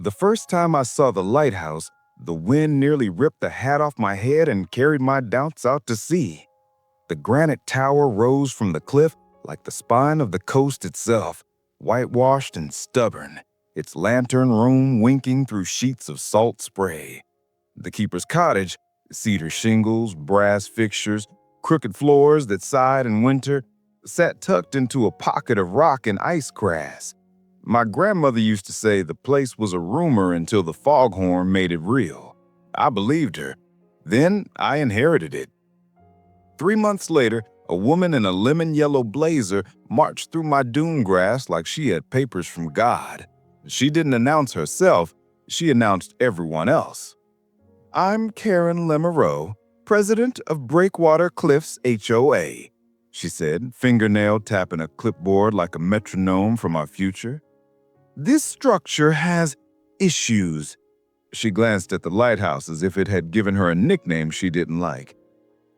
The first time I saw the lighthouse, the wind nearly ripped the hat off my head and carried my doubts out to sea. The granite tower rose from the cliff like the spine of the coast itself, whitewashed and stubborn, its lantern room winking through sheets of salt spray. The keeper's cottage, cedar shingles, brass fixtures, crooked floors that sighed in winter, sat tucked into a pocket of rock and ice grass. My grandmother used to say the place was a rumor until the foghorn made it real. I believed her. Then I inherited it. 3 months later, a woman in a lemon-yellow blazer marched through my dune grass like she had papers from God. She didn't announce herself, she announced everyone else. "I'm Karen Lemereau, president of Breakwater Cliffs HOA," she said, fingernail tapping a clipboard like a metronome from our future. "This structure has issues." She glanced at the lighthouse as if it had given her a nickname she didn't like.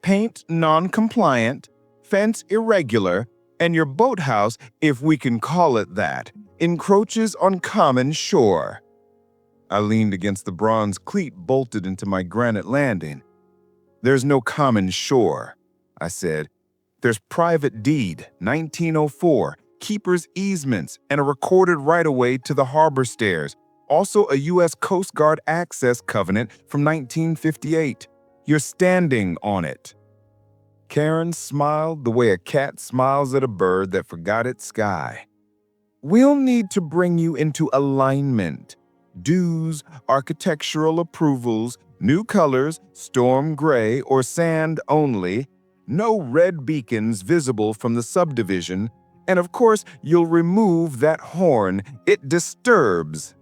"Paint non-compliant, fence irregular, and your boathouse, if we can call it that, encroaches on common shore." I leaned against the bronze cleat bolted into my granite landing. "There's no common shore," I said. "There's private deed, 1904, keeper's easements, and a recorded right-of-way to the harbor stairs. Also a U.S. Coast Guard access covenant from 1958. You're standing on it." Karen smiled the way a cat smiles at a bird that forgot its sky. "We'll need to bring you into alignment. Dues, architectural approvals, new colors, storm gray or sand only, no red beacons visible from the subdivision, and of course you'll remove that horn. It disturbs."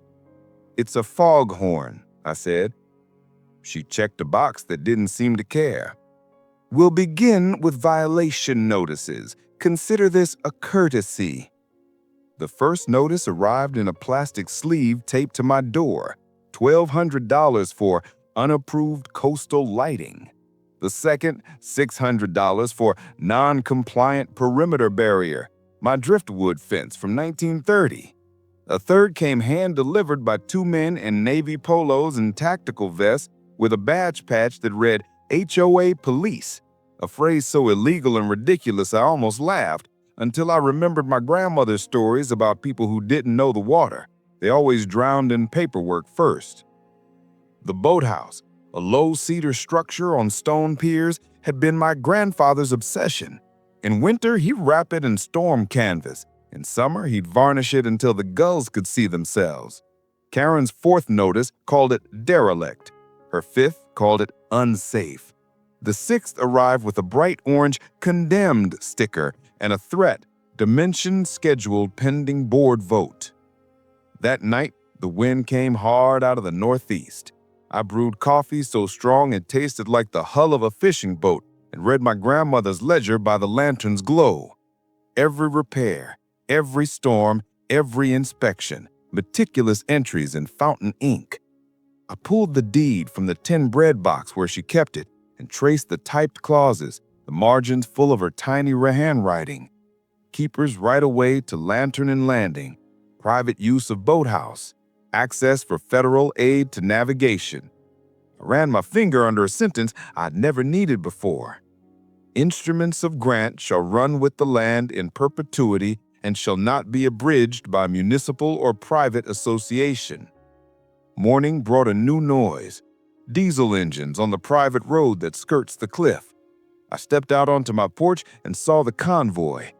"It's a foghorn," I said. She checked a box that didn't seem to care. "We'll begin with violation notices. Consider this a courtesy." The first notice arrived in a plastic sleeve taped to my door, $1,200 for unapproved coastal lighting. The second, $600 for non-compliant perimeter barrier, my driftwood fence from 1930. A third came hand-delivered by 2 men in navy polos and tactical vests with a badge patch that read HOA Police, a phrase so illegal and ridiculous I almost laughed, until I remembered my grandmother's stories about people who didn't know the water. They always drowned in paperwork first. The boathouse, a low cedar structure on stone piers, had been my grandfather's obsession. In winter, he'd wrap it in storm canvas. In summer, he'd varnish it until the gulls could see themselves. Karen's fourth notice called it derelict. Her fifth called it unsafe. The sixth arrived with a bright orange condemned sticker and a threat, dimension scheduled pending board vote. That night, the wind came hard out of the northeast. I brewed coffee so strong it tasted like the hull of a fishing boat and read my grandmother's ledger by the lantern's glow. Every repair, every storm, every inspection, meticulous entries in fountain ink. I pulled the deed from the tin bread box where she kept it and traced the typed clauses, the margins full of her tiny handwriting. Keeper's right-of-way to lantern and landing, private use of boathouse, access for federal aid to navigation. I ran my finger under a sentence I'd never needed before. Instruments of grant shall run with the land in perpetuity and shall not be abridged by municipal or private association. Morning brought a new noise. Diesel engines on the private road that skirts the cliff. I stepped out onto my porch and saw the convoy.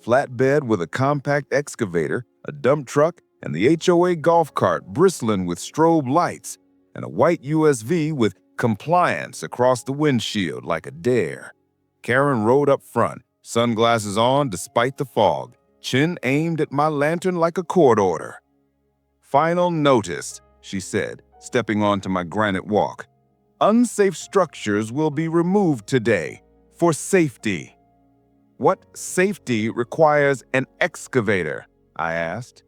Flatbed with a compact excavator, a dump truck, and the HOA golf cart bristling with strobe lights, and a white USV with compliance across the windshield like a dare. Karen rode up front, sunglasses on despite the fog, chin aimed at my lantern like a court order. "Final notice," she said, stepping onto my granite walk. "Unsafe structures will be removed today, for safety." "What safety requires an excavator?" I asked.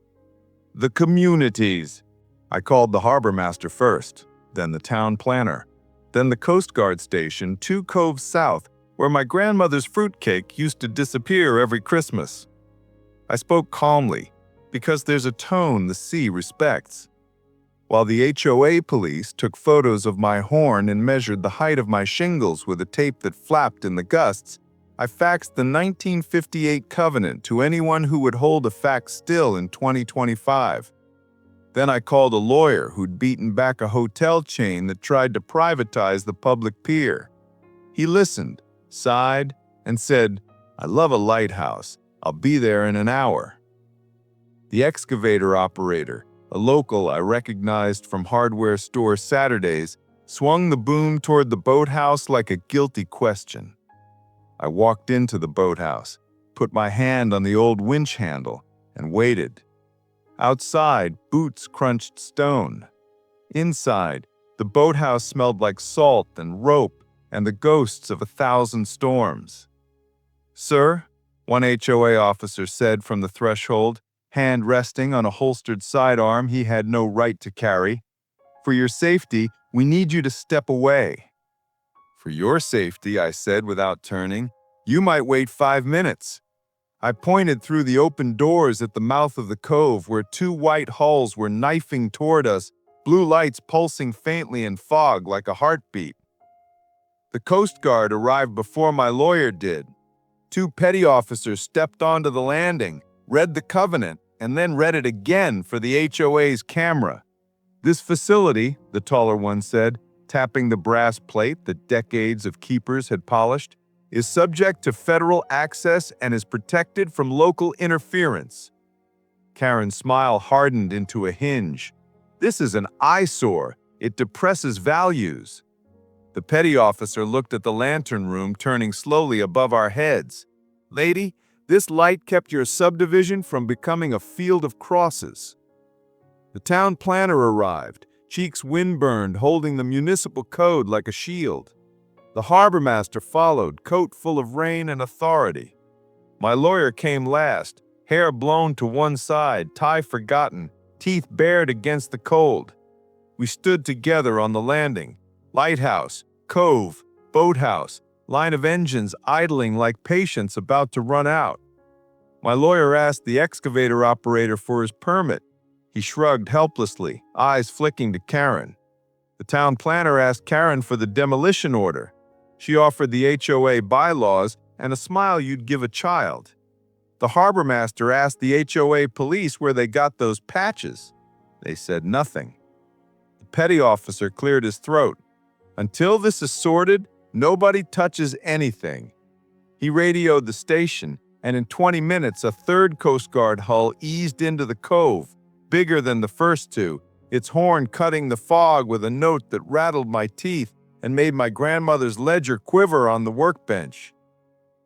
"The communities." I called the harbor master first, then the town planner, then the Coast Guard station 2 coves south, where my grandmother's fruitcake used to disappear every Christmas. I spoke calmly, because there's a tone the sea respects. while the HOA police took photos of my horn and measured the height of my shingles with a tape that flapped in the gusts, I faxed the 1958 covenant to anyone who would hold a fax still in 2025. Then I called a lawyer who'd beaten back a hotel chain that tried to privatize the public pier. He listened, sighed, and said, "I love a lighthouse. I'll be there in an hour." The excavator operator, a local I recognized from hardware store Saturdays, swung the boom toward the boathouse like a guilty question. I walked into the boathouse, put my hand on the old winch handle, and waited. Outside, boots crunched stone. Inside, the boathouse smelled like salt and rope and the ghosts of 1,000 storms. "Sir," one HOA officer said from the threshold, hand resting on a holstered sidearm he had no right to carry, "for your safety, we need you to step away." "For your safety," I said without turning, "you might wait 5 minutes." I pointed through the open doors at the mouth of the cove where 2 white hulls were knifing toward us, blue lights pulsing faintly in fog like a heartbeat. The Coast Guard arrived before my lawyer did. 2 petty officers stepped onto the landing, read the covenant, and then read it again for the HOA's camera. "This facility," the taller one said, tapping the brass plate that decades of keepers had polished, "is subject to federal access and is protected from local interference." Karen's smile hardened into a hinge. "This is an eyesore. It depresses values." The petty officer looked at the lantern room turning slowly above our heads. "Lady, this light kept your subdivision from becoming a field of crosses." The town planner arrived, cheeks wind-burned, holding the municipal code like a shield. The harbor master followed, coat full of rain and authority. My lawyer came last, hair blown to one side, tie forgotten, teeth bared against the cold. We stood together on the landing. Lighthouse, cove, boathouse, line of engines idling like patience about to run out. My lawyer asked the excavator operator for his permit. He shrugged helplessly, eyes flicking to Karen. The town planner asked Karen for the demolition order. She offered the HOA bylaws and a smile you'd give a child. The harbor master asked the HOA police where they got those patches. They said nothing. The petty officer cleared his throat. "Until this is sorted, nobody touches anything." He radioed the station, and in 20 minutes a 3rd Coast Guard hull eased into the cove, bigger than the first 2, its horn cutting the fog with a note that rattled my teeth and made my grandmother's ledger quiver on the workbench.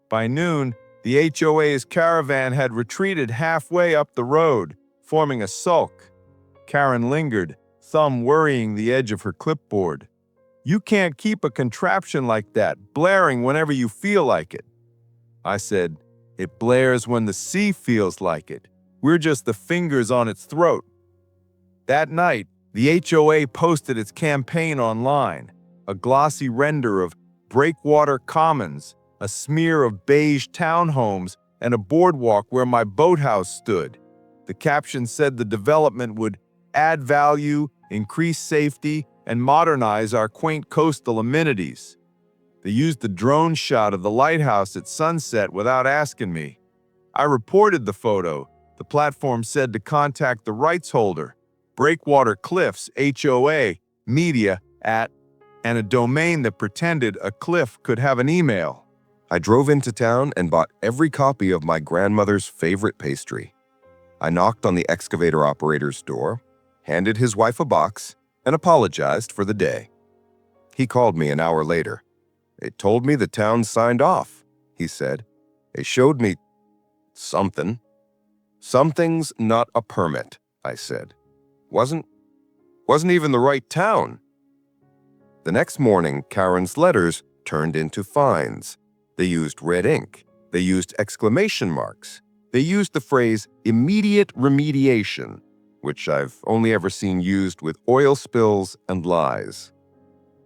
By noon, the HOA's caravan had retreated halfway up the road, forming a sulk. Karen lingered, thumb worrying the edge of her clipboard. "You can't keep a contraption like that, blaring whenever you feel like it." I said, "It blares when the sea feels like it. We're just the fingers on its throat." That night, the HOA posted its campaign online. A glossy render of breakwater commons, a smear of beige townhomes, and a boardwalk where my boathouse stood. The caption said the development would add value, increase safety, and modernize our quaint coastal amenities. They used the drone shot of the lighthouse at sunset without asking me. I reported the photo. The platform said to contact the rights holder, Breakwater Cliffs, HOA, media at, and a domain that pretended a cliff could have an email. I drove into town and bought every copy of my grandmother's favorite pastry. I knocked on the excavator operator's door, handed his wife a box, and apologized for the day. He called me an hour later. "They told me the town signed off," he said. "They showed me something." "Something's not a permit," I said. Wasn't even the right town." The next morning, Karen's letters turned into fines. They used red ink. They used exclamation marks. They used the phrase immediate remediation, which I've only ever seen used with oil spills and lies.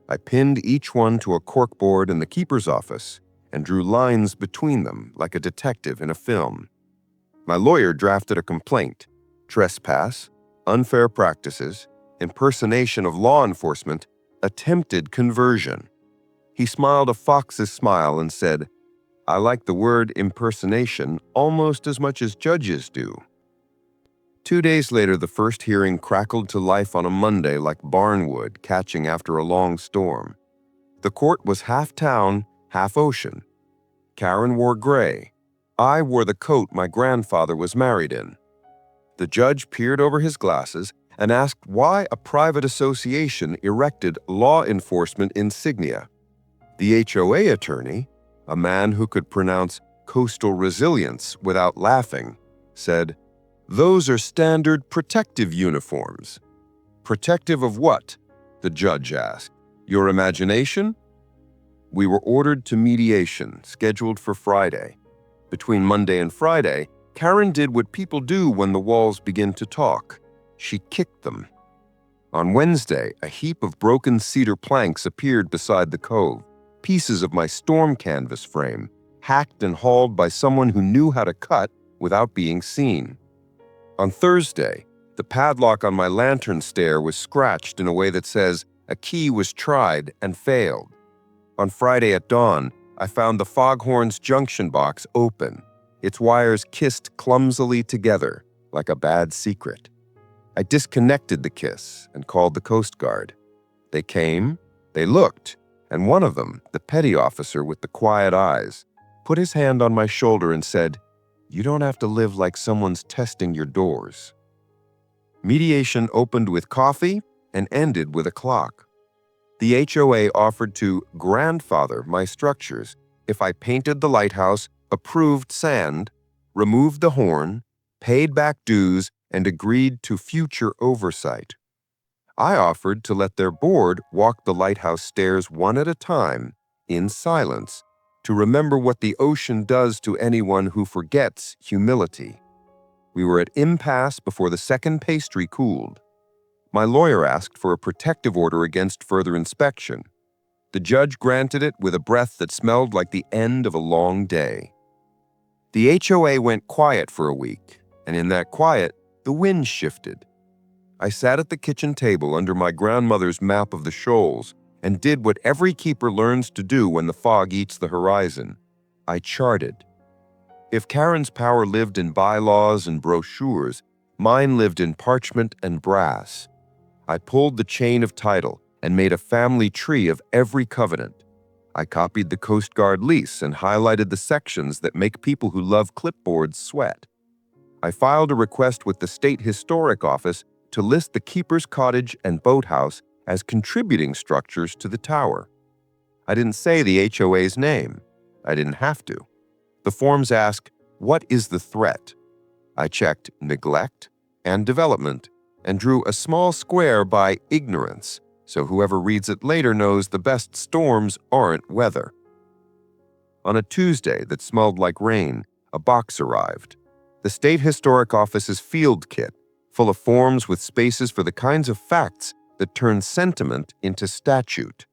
I pinned each one to a corkboard in the keeper's office and drew lines between them like a detective in a film. My lawyer drafted a complaint: trespass, unfair practices, impersonation of law enforcement, attempted conversion. He smiled a fox's smile and said, "I like the word impersonation almost as much as judges do." 2 days later, the first hearing crackled to life on a Monday like barnwood catching after a long storm. The court was half town, half ocean. Karen wore gray. I wore the coat my grandfather was married in. The judge peered over his glasses and asked why a private association erected law enforcement insignia. The HOA attorney, a man who could pronounce coastal resilience without laughing, said, "Those are standard protective uniforms." "Protective of what?" the judge asked. "Your imagination?" We were ordered to mediation, scheduled for Friday. Between Monday and Friday, Karen did what people do when the walls begin to talk. She kicked them. On Wednesday, a heap of broken cedar planks appeared beside the cove, pieces of my storm canvas frame, hacked and hauled by someone who knew how to cut without being seen. On Thursday, the padlock on my lantern stair was scratched in a way that says a key was tried and failed. On Friday at dawn, I found the foghorn's junction box open, its wires kissed clumsily together like a bad secret. I disconnected the kiss and called the Coast Guard. They came, they looked, and one of them, the petty officer with the quiet eyes, put his hand on my shoulder and said, "You don't have to live like someone's testing your doors." Mediation opened with coffee and ended with a clock. The HOA offered to grandfather my structures if I painted the lighthouse, approved sand, removed the horn, paid back dues, and agreed to future oversight. I offered to let their board walk the lighthouse stairs one at a time, in silence, to remember what the ocean does to anyone who forgets humility. We were at impasse before the second pastry cooled. My lawyer asked for a protective order against further inspection. The judge granted it with a breath that smelled like the end of a long day. The HOA went quiet for a week, and in that quiet, the wind shifted. I sat at the kitchen table under my grandmother's map of the shoals and did what every keeper learns to do when the fog eats the horizon. I charted. If Karen's power lived in bylaws and brochures, mine lived in parchment and brass. I pulled the chain of title and made a family tree of every covenant. I copied the Coast Guard lease and highlighted the sections that make people who love clipboards sweat. I filed a request with the State Historic Office to list the keeper's cottage and boathouse as contributing structures to the tower. I didn't say the HOA's name. I didn't have to. The forms ask, "What is the threat?" I checked neglect and development and drew a small square by ignorance, so whoever reads it later knows the best storms aren't weather. On a Tuesday that smelled like rain, a box arrived. The State Historic Office's field kit, full of forms with spaces for the kinds of facts that turn sentiment into statute.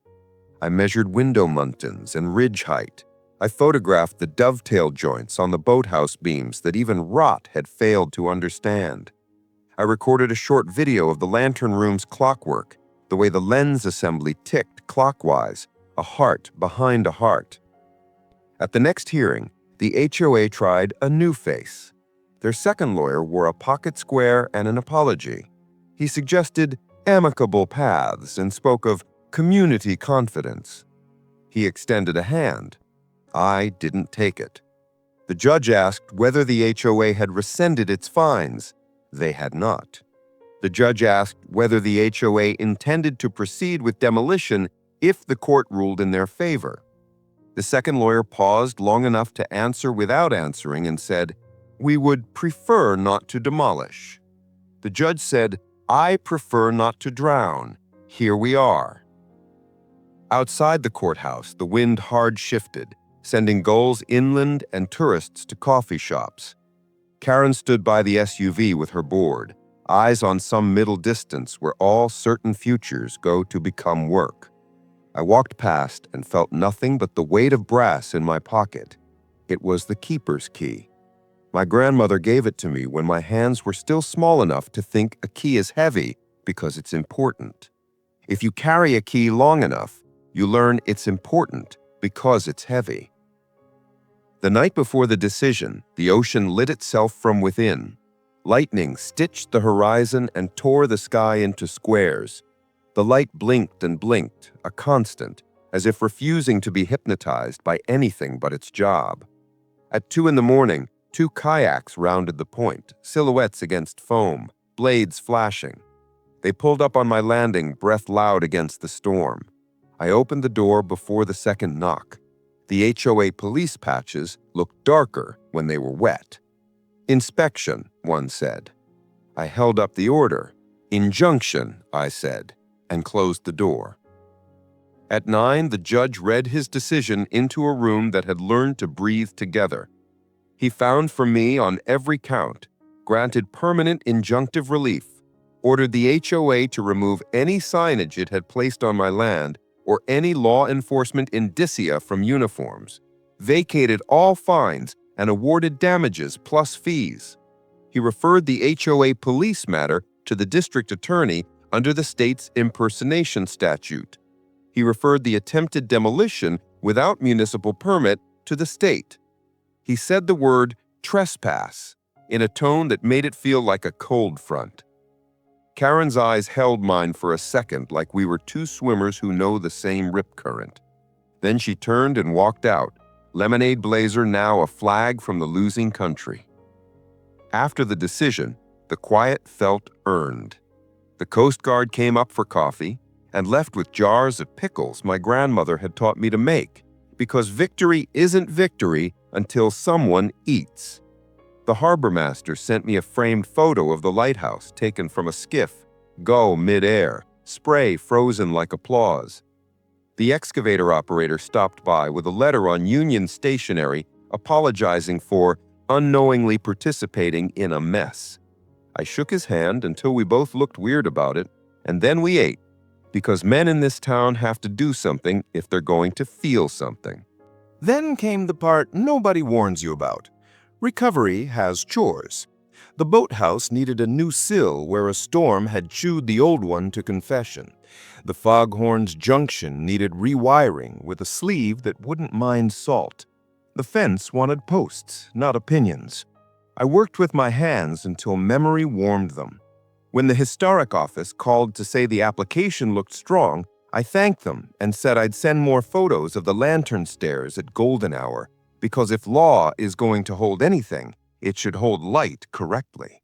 I measured window muntins and ridge height. I photographed the dovetail joints on the boathouse beams that even rot had failed to understand. I recorded a short video of the lantern room's clockwork, the way the lens assembly ticked clockwise, a heart behind a heart. At the next hearing, the HOA tried a new face. Their second lawyer wore a pocket square and an apology. He suggested amicable paths and spoke of community confidence. He extended a hand. I didn't take it. The judge asked whether the HOA had rescinded its fines. They had not. The judge asked whether the HOA intended to proceed with demolition if the court ruled in their favor. The second lawyer paused long enough to answer without answering and said, "We would prefer not to demolish." The judge said, "I prefer not to drown. Here we are." Outside the courthouse, the wind hard shifted, sending gulls inland and tourists to coffee shops. Karen stood by the SUV with her board, eyes on some middle distance where all certain futures go to become work. I walked past and felt nothing but the weight of brass in my pocket. It was the keeper's key. My grandmother gave it to me when my hands were still small enough to think a key is heavy, because it's important. If you carry a key long enough, you learn it's important because it's heavy. The night before the decision, the ocean lit itself from within. Lightning stitched the horizon and tore the sky into squares. The light blinked and blinked, a constant, as if refusing to be hypnotized by anything but its job. At 2 a.m, 2 kayaks rounded the point, silhouettes against foam, blades flashing. They pulled up on my landing, breath loud against the storm. I opened the door before the second knock. The HOA police patches looked darker when they were wet. "Inspection," one said. I held up the order. "Injunction," I said, and closed the door. At 9, the judge read his decision into a room that had learned to breathe together. He found for me on every count, granted permanent injunctive relief, ordered the HOA to remove any signage it had placed on my land or any law enforcement indicia from uniforms, vacated all fines, and awarded damages plus fees. He referred the HOA police matter to the district attorney under the state's impersonation statute. He referred the attempted demolition without municipal permit to the state. He said the word trespass in a tone that made it feel like a cold front. Karen's eyes held mine for a second like we were two swimmers who know the same rip current. Then she turned and walked out, lemonade blazer now a flag from the losing country. After the decision, the quiet felt earned. The Coast Guard came up for coffee and left with jars of pickles my grandmother had taught me to make, because victory isn't victory until someone eats. The harbor master sent me a framed photo of the lighthouse taken from a skiff, gull mid-air, spray frozen like applause. The excavator operator stopped by with a letter on Union stationery apologizing for unknowingly participating in a mess. I shook his hand until we both looked weird about it, and then we ate, because men in this town have to do something if they're going to feel something. Then came the part nobody warns you about. Recovery has chores. The boathouse needed a new sill where a storm had chewed the old one to confession. The Foghorn's junction needed rewiring with a sleeve that wouldn't mind salt. The fence wanted posts, not opinions. I worked with my hands until memory warmed them. When the historic office called to say the application looked strong, I thanked them and said I'd send more photos of the lantern stairs at golden hour, because if law is going to hold anything, it should hold light correctly.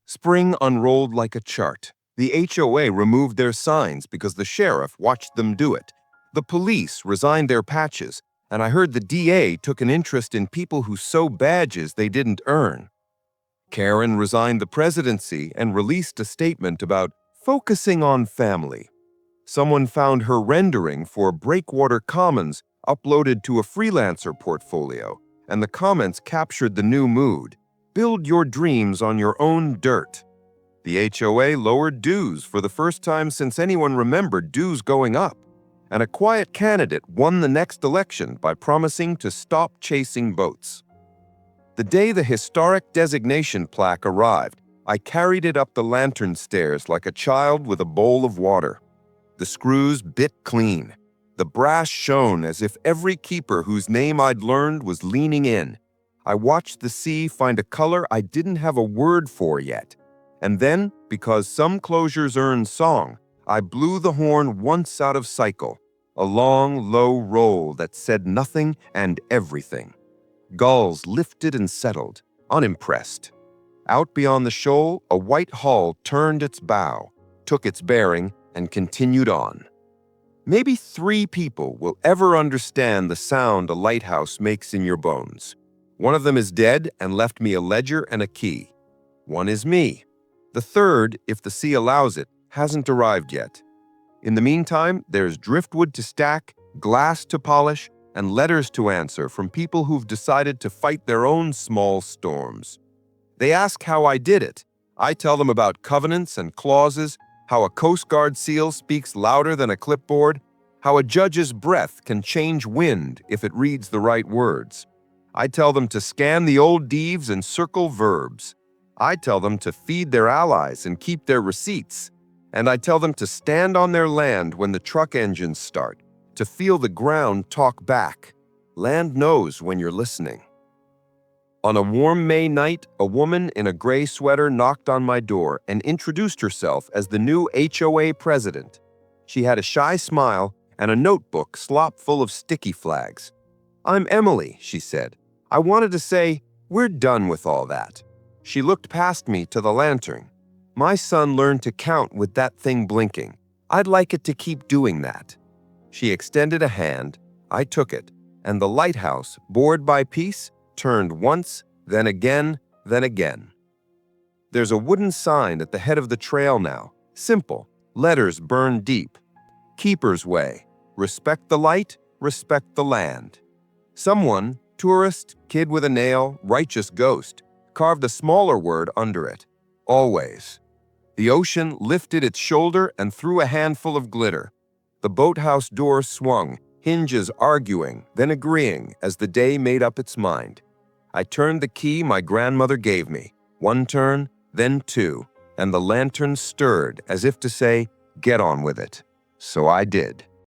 Spring unrolled like a chart. The HOA removed their signs because the sheriff watched them do it. The police resigned their patches, and I heard the DA took an interest in people who sew badges they didn't earn. Karen resigned the presidency and released a statement about focusing on family. Someone found her rendering for Breakwater Commons uploaded to a freelancer portfolio, and the comments captured the new mood. Build your dreams on your own dirt. The HOA lowered dues for the first time since anyone remembered dues going up, and a quiet candidate won the next election by promising to stop chasing boats. The day the historic designation plaque arrived, I carried it up the lantern stairs like a child with a bowl of water. The screws bit clean. The brass shone as if every keeper whose name I'd learned was leaning in. I watched the sea find a color I didn't have a word for yet. And then, because some closures earn song, I blew the horn once out of cycle, a long, low roll that said nothing and everything. Gulls lifted and settled, unimpressed. Out beyond the shoal, a white hull turned its bow, took its bearing, and continued on. Maybe 3 people will ever understand the sound a lighthouse makes in your bones. One of them is dead and left me a ledger and a key. One is me. The third, if the sea allows it, hasn't arrived yet. In the meantime, there's driftwood to stack, glass to polish, and letters to answer from people who've decided to fight their own small storms. They ask how I did it. I tell them about covenants and clauses, how a Coast Guard SEAL speaks louder than a clipboard, how a judge's breath can change wind if it reads the right words. I tell them to scan the old deeds and circle verbs. I tell them to feed their allies and keep their receipts. And I tell them to stand on their land when the truck engines start, to feel the ground talk back. Land knows when you're listening. On a warm May night, a woman in a gray sweater knocked on my door and introduced herself as the new HOA president. She had a shy smile and a notebook slop full of sticky flags. "I'm Emily," she said. "I wanted to say, we're done with all that." She looked past me to the lantern. "My son learned to count with that thing blinking. I'd like it to keep doing that." She extended a hand. I took it, and the lighthouse, bored by peace, turned once, then again, then again. There's a wooden sign at the head of the trail now. Simple, letters burned deep. Keeper's Way. Respect the light, respect the land. Someone, tourist, kid with a nail, righteous ghost, carved a smaller word under it. Always. The ocean lifted its shoulder and threw a handful of glitter. The boathouse door swung, hinges arguing, then agreeing as the day made up its mind. I turned the key my grandmother gave me. One turn, then two, and the lantern stirred as if to say, "Get on with it." So I did.